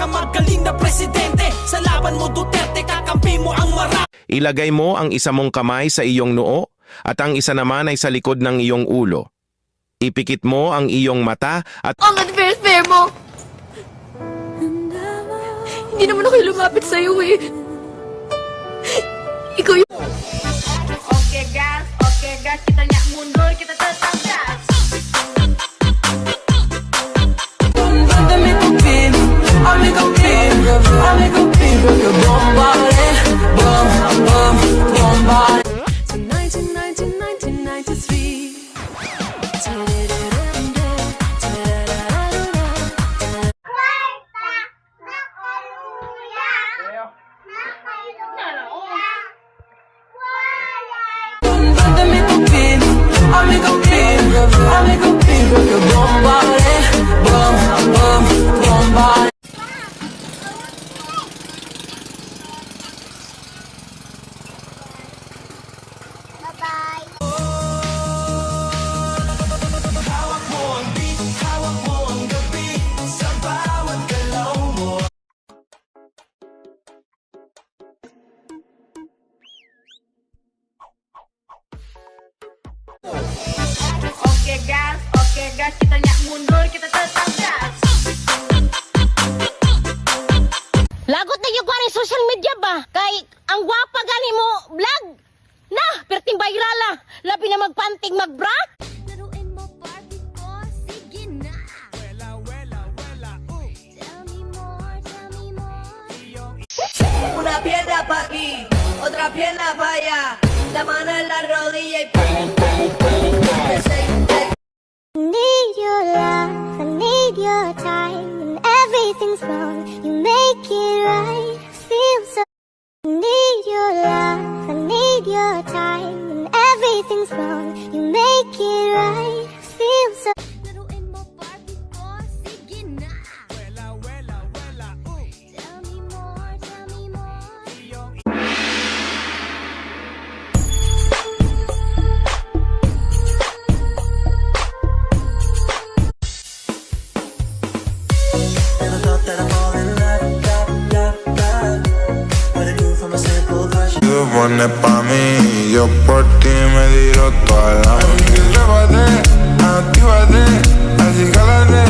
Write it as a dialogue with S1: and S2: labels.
S1: pinakamagaling na presidente. Sa laban mo Duterte, kakampi mo ang marami.
S2: Ilagay mo ang isa mong kamay sa iyong noo at ang isa naman ay sa likod ng iyong ulo. Ipikit mo ang iyong mata at
S3: Ang unfair mo! Hindi naman ako lumapit sa'yo eh. Ikaw yung...
S4: Okay guys, kita nyak mundur, kita tetap gas. Okay guys, kita nyak mundur, kita tetap gas.
S3: Lagot na yung kwan social media ba? Kay ang gwapa gani mo vlog. Nah, perting viral la. Labi na magpanting magbra.
S5: Laruin mo Barbie ko, sige na. Tell me more.
S4: Una pierna pa' aquí, otra pierna pa' allá. La mano en la rodilla y
S5: I need your love, I need your time. When everything's wrong, you make it right. Feel so. I need your love, I need your time. When everything's wrong, you make it right. Feel so. Laruin mo Barbie ko, sige na. Tell me more, tell me more.
S6: Tú pones pa' mí, yo por ti me tiro toda la noche. Trépate, actívate, así que la